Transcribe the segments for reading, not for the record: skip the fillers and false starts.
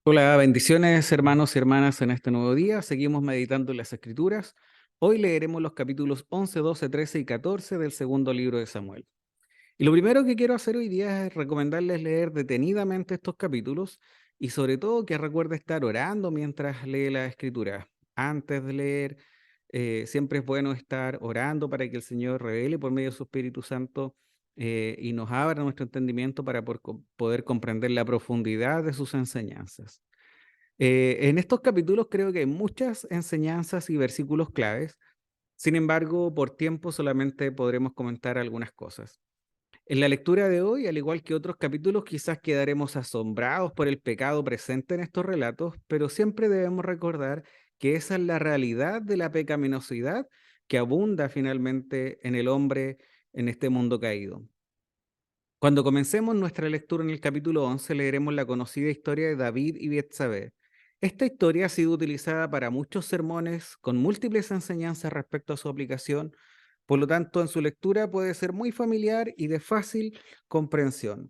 Hola, bendiciones hermanos y hermanas en este nuevo día. Seguimos meditando en las Escrituras. Hoy leeremos los capítulos 11, 12, 13 y 14 del segundo libro de Samuel. Y lo primero que quiero hacer hoy día es recomendarles leer detenidamente estos capítulos y sobre todo que recuerde estar orando mientras lee la Escritura. Antes de leer, siempre es bueno estar orando para que el Señor revele por medio de su Espíritu Santo y nos abra nuestro entendimiento para poder comprender la profundidad de sus enseñanzas. En estos capítulos creo que hay muchas enseñanzas y versículos claves. Sin embargo, por tiempo solamente podremos comentar algunas cosas. En la lectura de hoy, al igual que otros capítulos, quizás quedaremos asombrados por el pecado presente en estos relatos, pero siempre debemos recordar que esa es la realidad de la pecaminosidad que abunda finalmente en el hombre en este mundo caído. Cuando comencemos nuestra lectura en el capítulo 11, leeremos la conocida historia de David y Betsabé. Esta historia ha sido utilizada para muchos sermones con múltiples enseñanzas respecto a su aplicación, por lo tanto, en su lectura puede ser muy familiar y de fácil comprensión.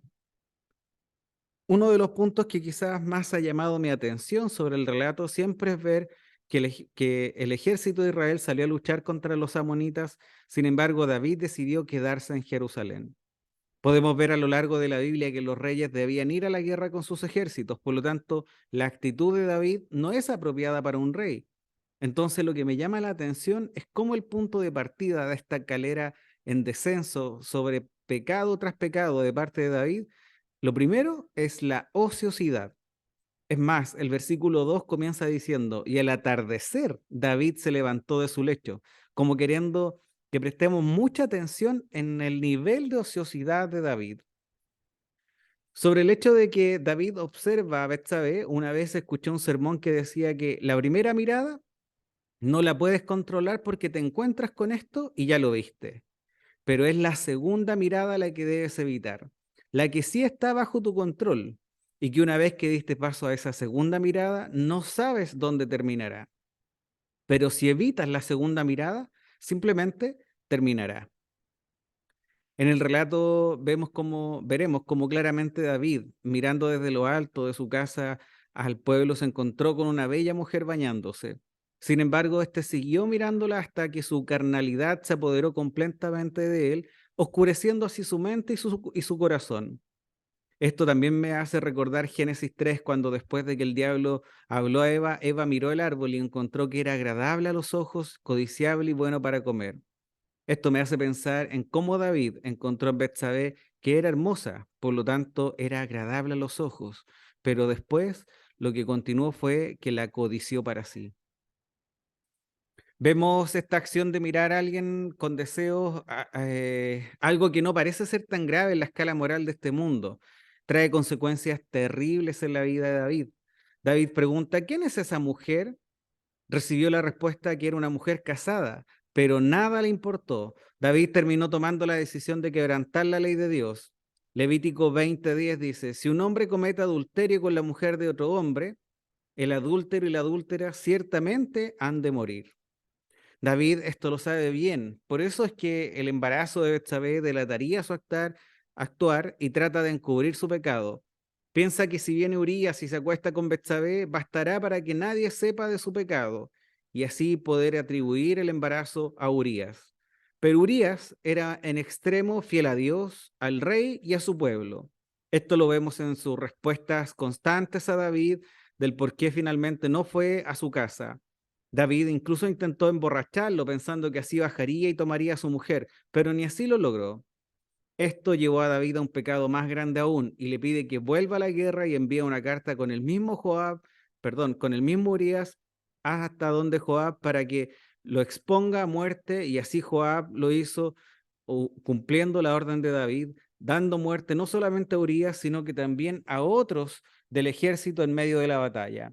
Uno de los puntos que quizás más ha llamado mi atención sobre el relato siempre es ver que el ejército de Israel salió a luchar contra los amonitas, sin embargo, David decidió quedarse en Jerusalén. Podemos ver a lo largo de la Biblia que los reyes debían ir a la guerra con sus ejércitos, por lo tanto, la actitud de David no es apropiada para un rey. Entonces, lo que me llama la atención es cómo el punto de partida de esta calera en descenso sobre pecado tras pecado de parte de David, lo primero es la ociosidad. Es más, el versículo 2 comienza diciendo, y al atardecer David se levantó de su lecho, como queriendo que prestemos mucha atención en el nivel de ociosidad de David. Sobre el hecho de que David observa a Betsabé, una vez escuché un sermón que decía que la primera mirada no la puedes controlar porque te encuentras con esto y ya lo viste, pero es la segunda mirada la que debes evitar, la que sí está bajo tu control y que una vez que diste paso a esa segunda mirada, no sabes dónde terminará. Pero si evitas la segunda mirada, simplemente terminará. En el relato veremos cómo claramente David, mirando desde lo alto de su casa al pueblo, se encontró con una bella mujer bañándose. Sin embargo, éste siguió mirándola hasta que su carnalidad se apoderó completamente de él, oscureciendo así su mente y su corazón. Esto también me hace recordar Génesis 3, cuando después de que el diablo habló a Eva, Eva miró el árbol y encontró que era agradable a los ojos, codiciable y bueno para comer. Esto me hace pensar en cómo David encontró en Betsabé que era hermosa, por lo tanto era agradable a los ojos, pero después lo que continuó fue que la codició para sí. Vemos esta acción de mirar a alguien con deseos, algo que no parece ser tan grave en la escala moral de este mundo. Trae consecuencias terribles en la vida de David. David pregunta, ¿quién es esa mujer? Recibió la respuesta que era una mujer casada, pero nada le importó. David terminó tomando la decisión de quebrantar la ley de Dios. Levítico 20:10 dice, si un hombre comete adulterio con la mujer de otro hombre, el adúltero y la adúltera ciertamente han de morir. David esto lo sabe bien, por eso es que el embarazo de Betsabé delataría su actuar y trata de encubrir su pecado. Piensa que si viene Urías y se acuesta con Betsabé, bastará para que nadie sepa de su pecado y así poder atribuir el embarazo a Urías. Pero Urías era en extremo fiel a Dios, al rey y a su pueblo. Esto lo vemos en sus respuestas constantes a David del por qué finalmente no fue a su casa. David incluso intentó emborracharlo pensando que así bajaría y tomaría a su mujer, pero ni así lo logró. Esto llevó a David a un pecado más grande aún y le pide que vuelva a la guerra y envía una carta con el mismo con el mismo Urias hasta donde Joab para que lo exponga a muerte y así Joab lo hizo cumpliendo la orden de David, dando muerte no solamente a Urias, sino que también a otros del ejército en medio de la batalla.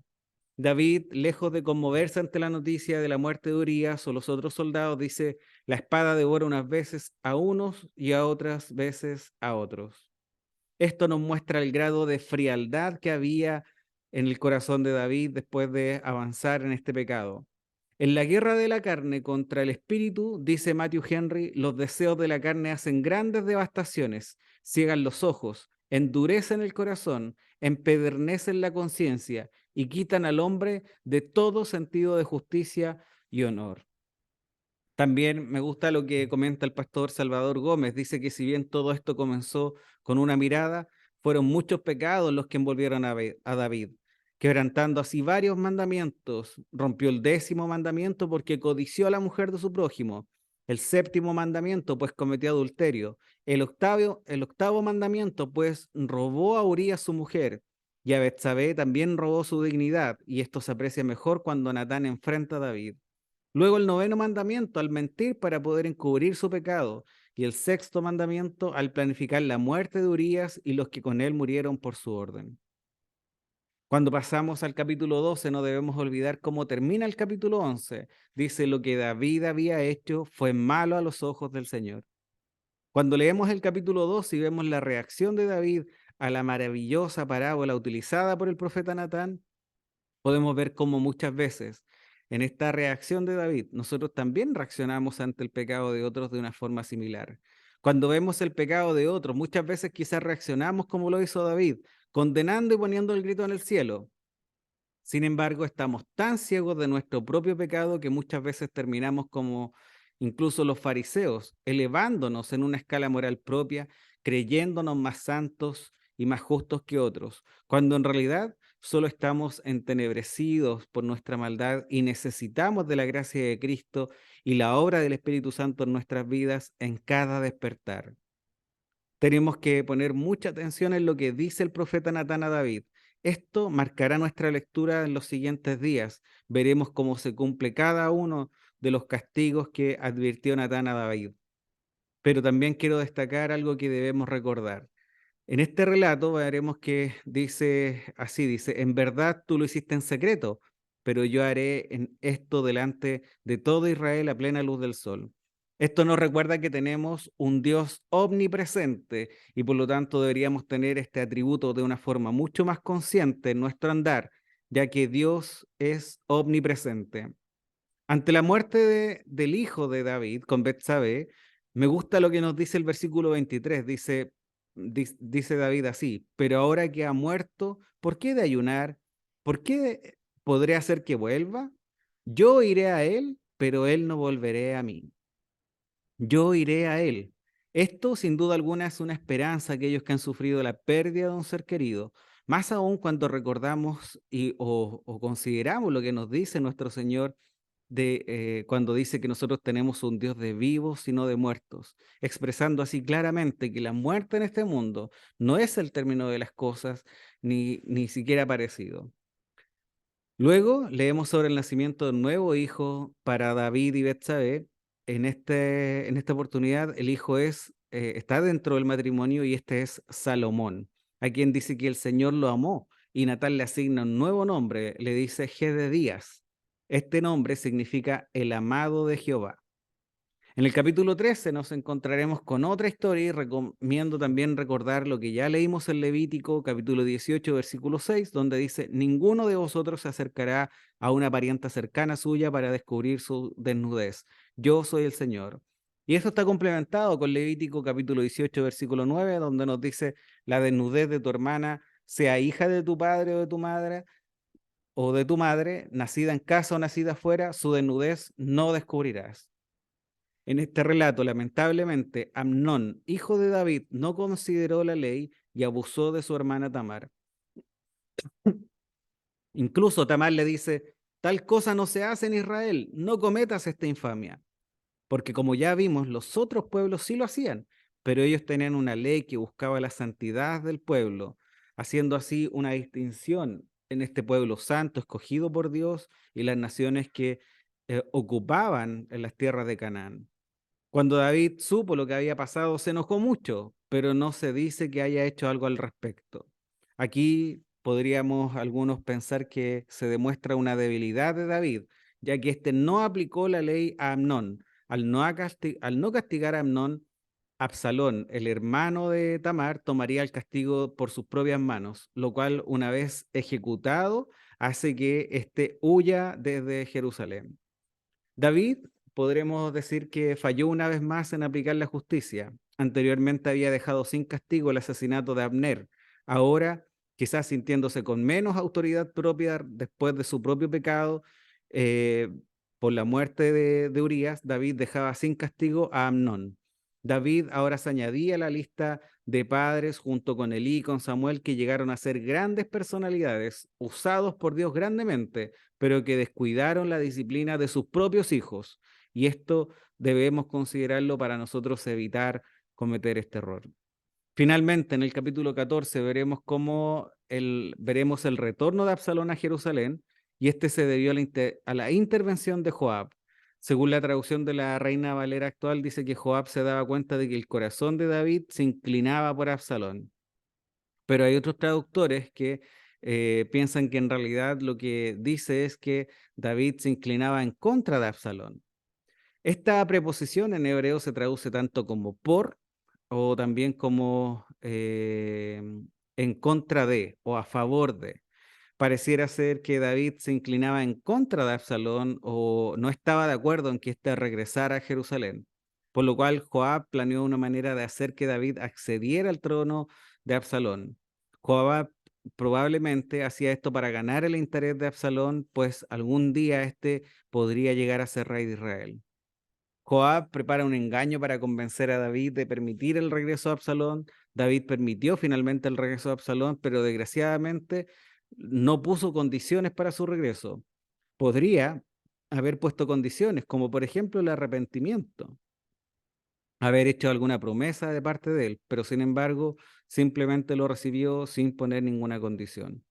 David, lejos de conmoverse ante la noticia de la muerte de Urías o los otros soldados, dice, la espada devora unas veces a unos y a otras veces a otros. Esto nos muestra el grado de frialdad que había en el corazón de David después de avanzar en este pecado. En la guerra de la carne contra el espíritu, dice Matthew Henry, los deseos de la carne hacen grandes devastaciones, ciegan los ojos, endurecen el corazón, empedernecen la conciencia y quitan al hombre de todo sentido de justicia y honor. También me gusta lo que comenta el pastor Salvador Gómez. Dice que si bien todo esto comenzó con una mirada, fueron muchos pecados los que envolvieron a David, quebrantando así varios mandamientos. Rompió el 10.º mandamiento porque codició a la mujer de su prójimo. El 7.º mandamiento, pues cometió adulterio. El octavo mandamiento, pues robó a Urías su mujer. Y a Betsabé también robó su dignidad. Y esto se aprecia mejor cuando Natán enfrenta a David. Luego el 9.º mandamiento, al mentir para poder encubrir su pecado. Y el 6.º mandamiento, al planificar la muerte de Urías y los que con él murieron por su orden. Cuando pasamos al capítulo 12, no debemos olvidar cómo termina el capítulo 11. Dice, lo que David había hecho fue malo a los ojos del Señor. Cuando leemos el capítulo 12 y vemos la reacción de David a la maravillosa parábola utilizada por el profeta Natán, podemos ver cómo muchas veces en esta reacción de David, nosotros también reaccionamos ante el pecado de otros de una forma similar. Cuando vemos el pecado de otros, muchas veces quizás reaccionamos como lo hizo David, condenando y poniendo el grito en el cielo. Sin embargo, estamos tan ciegos de nuestro propio pecado que muchas veces terminamos como incluso los fariseos, elevándonos en una escala moral propia, creyéndonos más santos y más justos que otros, cuando en realidad solo estamos entenebrecidos por nuestra maldad y necesitamos de la gracia de Cristo y la obra del Espíritu Santo en nuestras vidas en cada despertar. Tenemos que poner mucha atención en lo que dice el profeta Natán a David. Esto marcará nuestra lectura en los siguientes días. Veremos cómo se cumple cada uno de los castigos que advirtió Natán a David. Pero también quiero destacar algo que debemos recordar. En este relato veremos que dice así, dice, en verdad tú lo hiciste en secreto, pero yo haré en esto delante de todo Israel a plena luz del sol. Esto nos recuerda que tenemos un Dios omnipresente y por lo tanto deberíamos tener este atributo de una forma mucho más consciente en nuestro andar, ya que Dios es omnipresente. Ante la muerte del hijo de David con Betsabé, me gusta lo que nos dice el versículo 23. Dice David así, pero ahora que ha muerto, ¿por qué de ayunar? ¿Por qué podré hacer que vuelva? Yo iré a él, pero él no volveré a mí. Yo iré a él. Esto, sin duda alguna, es una esperanza a aquellos que han sufrido la pérdida de un ser querido, más aún cuando recordamos o consideramos lo que nos dice nuestro Señor cuando dice que nosotros tenemos un Dios de vivos y no de muertos, expresando así claramente que la muerte en este mundo no es el término de las cosas, ni siquiera parecido. Luego leemos sobre el nacimiento de un nuevo hijo para David y Betsabé. En esta oportunidad el hijo está dentro del matrimonio y este es Salomón, a quien dice que el Señor lo amó y Natán le asigna un nuevo nombre, le dice Jededías. Este nombre significa el amado de Jehová. En el capítulo 13 nos encontraremos con otra historia y recomiendo también recordar lo que ya leímos en Levítico, capítulo 18, versículo 6, donde dice, ninguno de vosotros se acercará a una parienta cercana suya para descubrir su desnudez. Yo soy el Señor. Y esto está complementado con Levítico, capítulo 18, versículo 9, donde nos dice, la desnudez de tu hermana, sea hija de tu padre o de tu madre, nacida en casa o nacida afuera, su desnudez no descubrirás. En este relato, lamentablemente, Amnón, hijo de David, no consideró la ley y abusó de su hermana Tamar. Incluso Tamar le dice, tal cosa no se hace en Israel, no cometas esta infamia. Porque como ya vimos, los otros pueblos sí lo hacían, pero ellos tenían una ley que buscaba la santidad del pueblo, haciendo así una distinción en este pueblo santo, escogido por Dios, y las naciones que ocupaban en las tierras de Canaán. Cuando David supo lo que había pasado, se enojó mucho, pero no se dice que haya hecho algo al respecto. Aquí podríamos algunos pensar que se demuestra una debilidad de David, ya que éste no aplicó la ley a Amnón. Al no castigar a Amnón, Absalón, el hermano de Tamar, tomaría el castigo por sus propias manos, lo cual, una vez ejecutado, hace que éste huya desde Jerusalén. David, podremos decir que falló una vez más en aplicar la justicia. Anteriormente había dejado sin castigo el asesinato de Abner. Ahora, quizás sintiéndose con menos autoridad propia después de su propio pecado, eh, por la muerte de Urías, David dejaba sin castigo a Amnón. David ahora se añadía a la lista de padres junto con Elí y con Samuel, que llegaron a ser grandes personalidades, usados por Dios grandemente, pero que descuidaron la disciplina de sus propios hijos. Y esto debemos considerarlo para nosotros evitar cometer este error. Finalmente, en el capítulo 14 veremos el retorno de Absalón a Jerusalén, y este se debió a la intervención de Joab. Según la traducción de la Reina Valera actual, dice que Joab se daba cuenta de que el corazón de David se inclinaba por Absalón. Pero hay otros traductores que piensan que en realidad lo que dice es que David se inclinaba en contra de Absalón. Esta preposición en hebreo se traduce tanto como por o también como en contra de o a favor de. Pareciera ser que David se inclinaba en contra de Absalón o no estaba de acuerdo en que éste regresara a Jerusalén, por lo cual Joab planeó una manera de hacer que David accediera al trono de Absalón. Joab probablemente hacía esto para ganar el interés de Absalón, pues algún día éste podría llegar a ser rey de Israel. Joab prepara un engaño para convencer a David de permitir el regreso a Absalón. David permitió finalmente el regreso a Absalón, pero desgraciadamente no puso condiciones para su regreso. Podría haber puesto condiciones, como por ejemplo el arrepentimiento, haber hecho alguna promesa de parte de él, pero sin embargo simplemente lo recibió sin poner ninguna condición.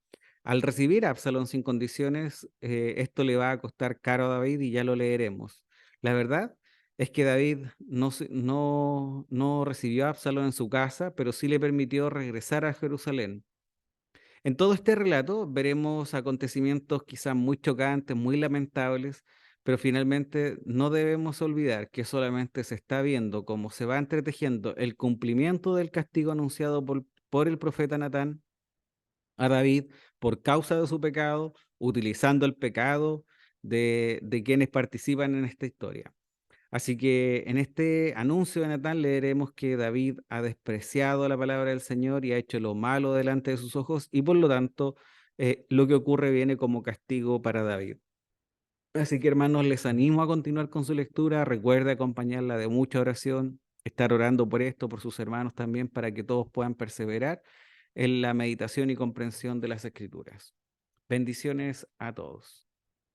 Al recibir a Absalón sin condiciones, esto le va a costar caro a David y ya lo leeremos. La verdad es que David no recibió a Absalón en su casa, pero sí le permitió regresar a Jerusalén. En todo este relato veremos acontecimientos quizás muy chocantes, muy lamentables, pero finalmente no debemos olvidar que solamente se está viendo cómo se va entretejiendo el cumplimiento del castigo anunciado por el profeta Natán a David por causa de su pecado, utilizando el pecado de quienes participan en esta historia. Así que en este anuncio de Natán leeremos que David ha despreciado la palabra del Señor y ha hecho lo malo delante de sus ojos, y por lo tanto lo que ocurre viene como castigo para David. Así que hermanos, les animo a continuar con su lectura. Recuerde acompañarla de mucha oración, estar orando por esto, por sus hermanos también, para que todos puedan perseverar en la meditación y comprensión de las Escrituras. Bendiciones a todos.